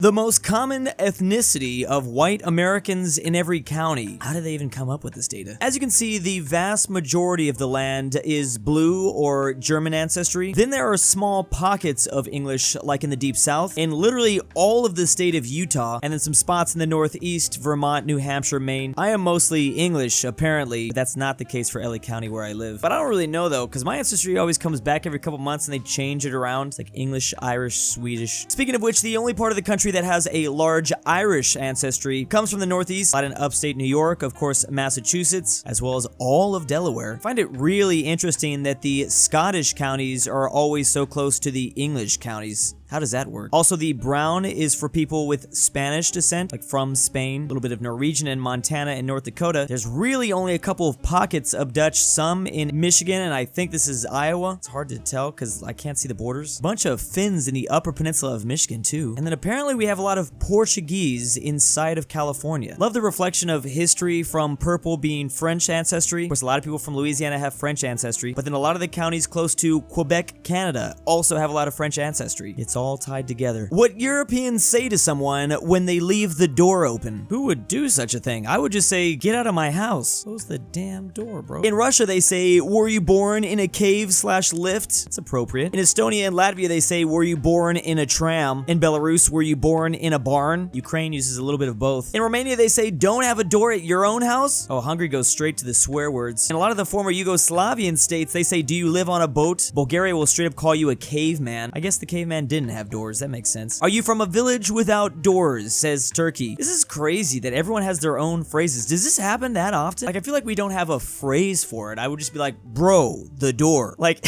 The most common ethnicity of white Americans in every county. How did they even come up with this data? As you can see, the vast majority of the land is blue or German ancestry. Then there are small pockets of English, like in the deep south, in literally all of the state of Utah, and then some spots in the northeast, Vermont, New Hampshire, Maine. I am mostly English, apparently. That's not the case for LA County where I live. But I don't really know though, because my ancestry always comes back every couple months and they change it around. It's like English, Irish, Swedish. Speaking of which, the only part of the country that has a large Irish ancestry comes from the Northeast, a lot in upstate New York, of course, Massachusetts, as well as all of Delaware. I find it really interesting that the Scottish counties are always so close to the English counties. How does that work? Also, the brown is for people with Spanish descent, like from Spain, a little bit of Norwegian in Montana and North Dakota. There's really only a couple of pockets of Dutch, some in Michigan, and I think this is Iowa. It's hard to tell because I can't see the borders. A bunch of Finns in the upper peninsula of Michigan too. And then apparently we have a lot of Portuguese inside of California. Love the reflection of history from purple being French ancestry. Of course, a lot of people from Louisiana have French ancestry, but then a lot of the counties close to Quebec, Canada also have a lot of French ancestry. It's all tied together. What Europeans say to someone when they leave the door open. Who would do such a thing? I would just say, get out of my house. Close the damn door, bro. In Russia, they say, were you born in a cave/lift? It's appropriate. In Estonia and Latvia, they say, were you born in a tram? In Belarus, were you born in a barn? Ukraine uses a little bit of both. In Romania, they say, don't have a door at your own house? Oh, Hungary goes straight to the swear words. In a lot of the former Yugoslavian states, they say, do you live on a boat? Bulgaria will straight up call you a caveman. I guess the caveman didn't have doors. That makes sense. Are you from a village without doors? Says Turkey. This is crazy that everyone has their own phrases. Does this happen that often? Like, I feel like we don't have a phrase for it. I would just be like, bro, the door. Like...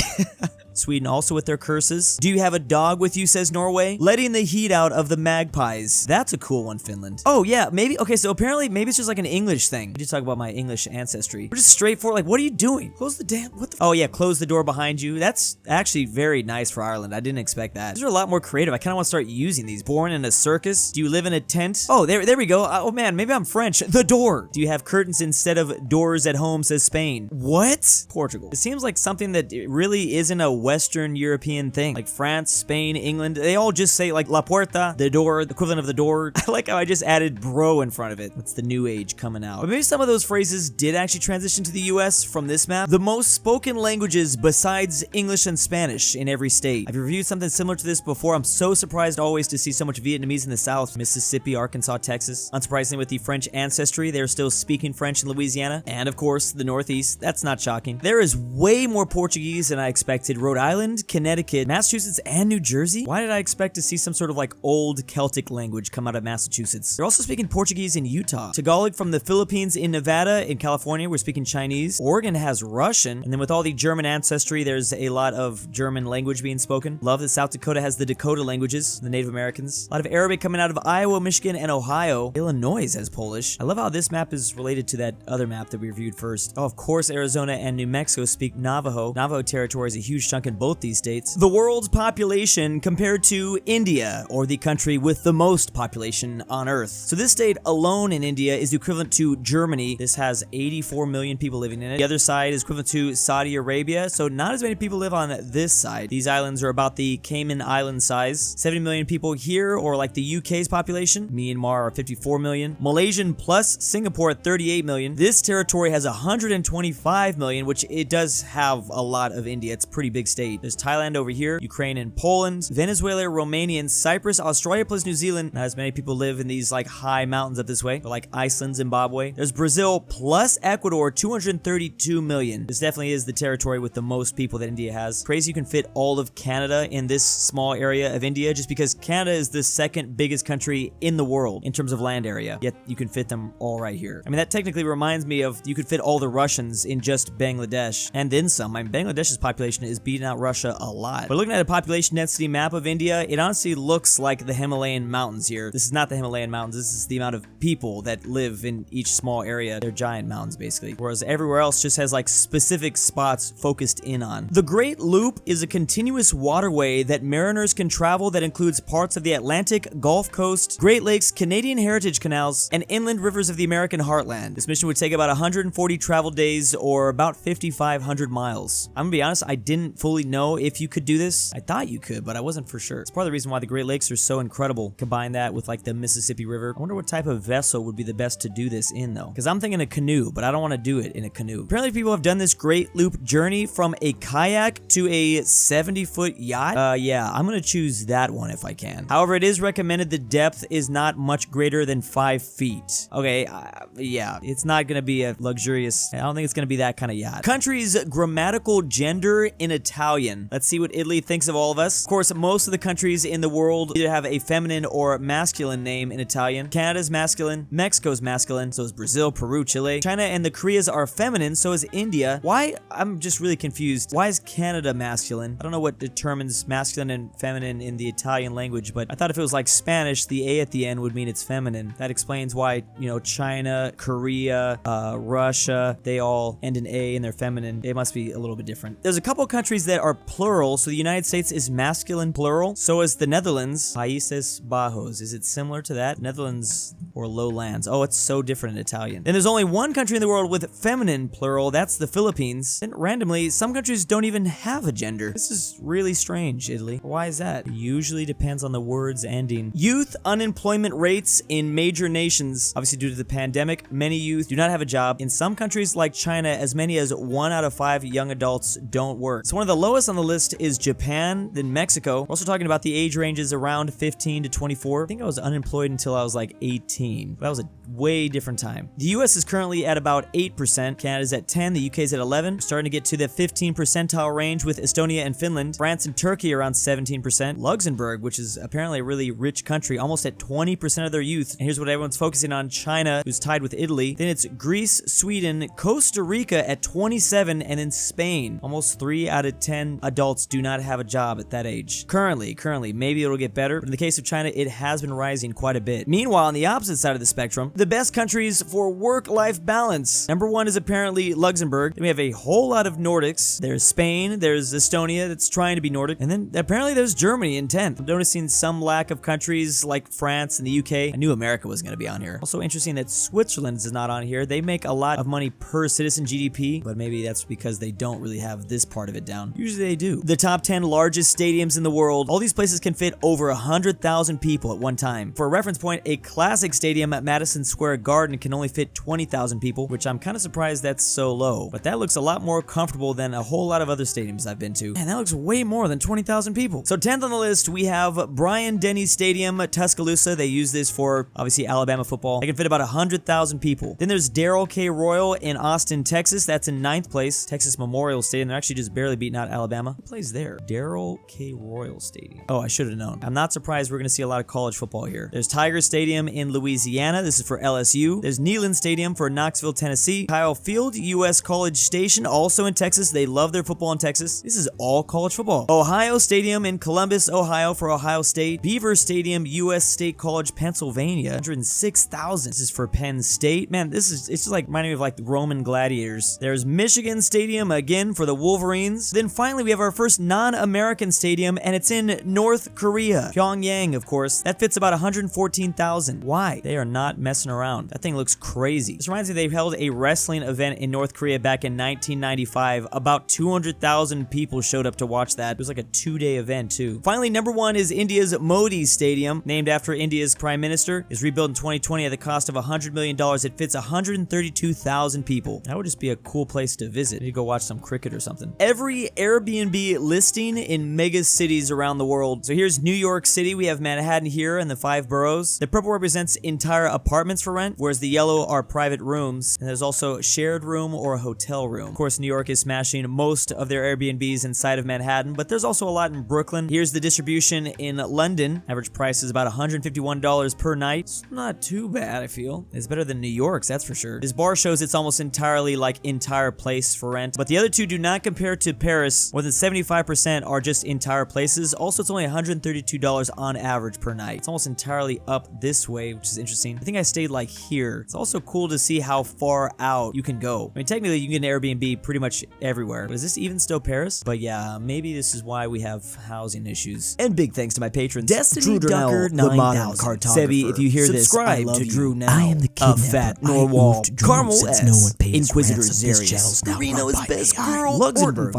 Sweden also with their curses. Do you have a dog with you, says Norway? Letting the heat out of the magpies. That's a cool one, Finland. Oh yeah, maybe, okay, so apparently maybe it's just like an English thing. We just talk about my English ancestry. We're just straightforward, like, what are you doing? Close the damn, what the? Oh yeah, close the door behind you. That's actually very nice for Ireland. I didn't expect that. These are a lot more creative. I kind of want to start using these. Born in a circus? Do you live in a tent? Oh, there we go. Oh man, maybe I'm French. The door. Do you have curtains instead of doors at home, says Spain. What? Portugal. It seems like something that really isn't a Western European thing. Like France, Spain, England, they all just say like la puerta, the door, the equivalent of the door. I like how I just added bro in front of it. It's the new age coming out. But maybe some of those phrases did actually transition to the US from this map. The most spoken languages besides English and Spanish in every state. I've reviewed something similar to this before. I'm so surprised always to see so much Vietnamese in the South. Mississippi, Arkansas, Texas. Unsurprisingly, with the French ancestry, they're still speaking French in Louisiana. And of course, the Northeast. That's not shocking. There is way more Portuguese than I expected. Rhode Island, Connecticut, Massachusetts, and New Jersey? Why did I expect to see some sort of like old Celtic language come out of Massachusetts? They're also speaking Portuguese in Utah. Tagalog from the Philippines in Nevada. In California, we're speaking Chinese. Oregon has Russian. And then with all the German ancestry, there's a lot of German language being spoken. Love that South Dakota has the Dakota languages, the Native Americans. A lot of Arabic coming out of Iowa, Michigan, and Ohio. Illinois has Polish. I love how this map is related to that other map that we reviewed first. Oh, of course, Arizona and New Mexico speak Navajo. Navajo territory is a huge chunk in both these states. The world's population compared to India, or the country with the most population on Earth. So this state alone in India is the equivalent to Germany. This has 84 million people living in it. The other side is equivalent to Saudi Arabia, so not as many people live on this side. These islands are about the Cayman Island size. 70 million people here, or like the UK's population. Myanmar are 54 million. Malaysian plus Singapore at 38 million. This territory has 125 million, which it does have a lot of India. It's a pretty big state. There's Thailand over here, Ukraine and Poland, Venezuela, Romania, and Cyprus, Australia plus New Zealand. Not as many people live in these like high mountains up this way, but like Iceland, Zimbabwe. There's Brazil plus Ecuador, 232 million. This definitely is the territory with the most people that India has. Crazy you can fit all of Canada in this small area of India, just because Canada is the second biggest country in the world in terms of land area, yet you can fit them all right here. I mean, that technically reminds me of you could fit all the Russians in just Bangladesh, and then some. I mean, Bangladesh's population is beating out Russia a lot. But looking at a population density map of India, it honestly looks like the Himalayan mountains here. This is not the Himalayan mountains. This is the amount of people that live in each small area. They're giant mountains, basically. Whereas everywhere else just has like specific spots focused in on. The Great Loop is a continuous waterway that mariners can travel that includes parts of the Atlantic, Gulf Coast, Great Lakes, Canadian Heritage Canals, and inland rivers of the American heartland. This mission would take about 140 travel days or about 5,500 miles. I'm gonna be honest, I didn't fully fully know if you could do this. I thought you could, but I wasn't for sure. It's part of the reason why the Great Lakes are so incredible. Combine that with like the Mississippi River. I wonder what type of vessel would be the best to do this in though. Because I'm thinking a canoe, but I don't want to do it in a canoe. Apparently people have done this Great Loop journey from a kayak to a 70-foot yacht. Yeah, I'm gonna choose that one if I can. However, it is recommended the depth is not much greater than 5 feet. Okay, yeah, it's not gonna be a luxurious, I don't think it's gonna be that kind of yacht. Country's grammatical gender in Italian. Let's see what Italy thinks of all of us. Of course, most of the countries in the world either have a feminine or masculine name in Italian. Canada's masculine, Mexico's masculine, so is Brazil, Peru, Chile. China and the Koreas are feminine, so is India. Why? I'm just really confused. Why is Canada masculine? I don't know what determines masculine and feminine in the Italian language, but I thought if it was like Spanish, the A at the end would mean it's feminine. That explains why, you know, China, Korea, Russia, they all end in A and they're feminine. It must be a little bit different. There's a couple countries that are plural, so the United States is masculine plural. So is the Netherlands, Países Bajos. Is it similar to that? Netherlands or lowlands. Oh, it's so different in Italian. Then there's only one country in the world with feminine plural. That's the Philippines. And randomly, some countries don't even have a gender. This is really strange, Italy. Why is that? It usually depends on the word's ending. Youth unemployment rates in major nations. Obviously, due to the pandemic, many youth do not have a job. In some countries like China, as many as 1 out of 5 young adults don't work. So one of the lowest on the list is Japan, then Mexico. We're also talking about the age ranges around 15 to 24. I think I was unemployed until I was like 18. That was a way different time. The US is currently at about 8%. Canada's at 10. The UK is at 11. We're starting to get to the 15 percentile range with Estonia and Finland. France and Turkey around 17%. Luxembourg, which is apparently a really rich country, almost at 20% of their youth. And here's what everyone's focusing on: China, who's tied with Italy. Then it's Greece, Sweden, Costa Rica at 27, and in Spain, almost 3 out of 10 adults do not have a job at that age. Currently, maybe it'll get better, but in the case of China, it has been rising quite a bit. Meanwhile, on the opposite side of the spectrum, the best countries for work-life balance. Number 1 is apparently Luxembourg. Then we have a whole lot of Nordics. There's Spain, there's Estonia that's trying to be Nordic, and then apparently there's Germany in 10th. I'm noticing some lack of countries like France and the UK. I knew America was going to be on here. Also interesting that Switzerland is not on here. They make a lot of money per citizen GDP, but maybe that's because they don't really have this part of it down. Usually they do. The top 10 largest stadiums in the world. All these places can fit over 100,000 people at one time. For a reference point, a classic stadium at Madison Square Garden can only fit 20,000 people, which I'm kind of surprised that's so low. But that looks a lot more comfortable than a whole lot of other stadiums I've been to. And that looks way more than 20,000 people. So 10th on the list, we have Bryant-Denny Stadium, Tuscaloosa. They use this for, obviously, Alabama football. They can fit about 100,000 people. Then there's Darrell K. Royal in Austin, Texas. That's in 9th place. Texas Memorial Stadium. They're actually just barely beating out Alabama. Who plays there? Darrell K. Royal Stadium. Oh, I should have known. I'm not surprised we're going to see a lot of college football here. There's Tiger Stadium in Louisiana. This is for LSU. There's Neyland Stadium for Knoxville, Tennessee. Kyle Field, U.S. College Station, also in Texas. They love their football in Texas. This is all college football. Ohio Stadium in Columbus, Ohio for Ohio State. Beaver Stadium, U.S. State College, Pennsylvania. 106,000. This is for Penn State. Man, it's just like reminding me of like the Roman gladiators. There's Michigan Stadium again for the Wolverines. Then finally we have our first non-American stadium, and it's in North Korea. Pyongyang, of course. That fits about 114,000. Why? They are not messing around. That thing looks crazy. This reminds me they held a wrestling event in North Korea back in 1995. About 200,000 people showed up to watch that. It was like a 2-day event too. Finally, number 1 is India's Modi Stadium, named after India's Prime Minister. Is rebuilt in 2020 at the cost of $100 million. It fits 132,000 people. That would just be a cool place to visit. You go watch some cricket or something. Every Airbnb listing in mega cities around the world. So here's New York City. We have Manhattan here and the 5 boroughs. The purple represents entire apartments for rent, whereas the yellow are private rooms. And there's also a shared room or a hotel room. Of course, New York is smashing most of their Airbnbs inside of Manhattan, but there's also a lot in Brooklyn. Here's the distribution in London. Average price is about $151 per night. It's not too bad, I feel. It's better than New York's, that's for sure. This bar shows it's almost entirely like entire place for rent, but the other two do not compare to Paris. More than 75% are just entire places. Also, it's only $132 on average per night. It's almost entirely up this way, which is interesting. I think I stayed like here. It's also cool to see how far out you can go. I mean, technically you can get an Airbnb pretty much everywhere, but is this even still Paris? But yeah, maybe this is why we have housing issues. And big thanks to my patrons. Destiny Ducker, the modern cartographer. Sebi, if you hear this, I love to you. Drew now. I am the kidnapper. aPhatNarwhal, Carmel since no one pays InquisitorXarius, KirinoIsBestGirl, LuxembourgLover,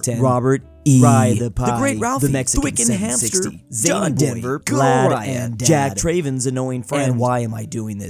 ortin, Robert E. RyeThePie, TheGreatRalphy, the Mexican Twickenhamster, 760, ZaneyBoi, JohnDenver, Glad, GoodOldRyah, and Jack Traven's annoying friend. And why am I doing this?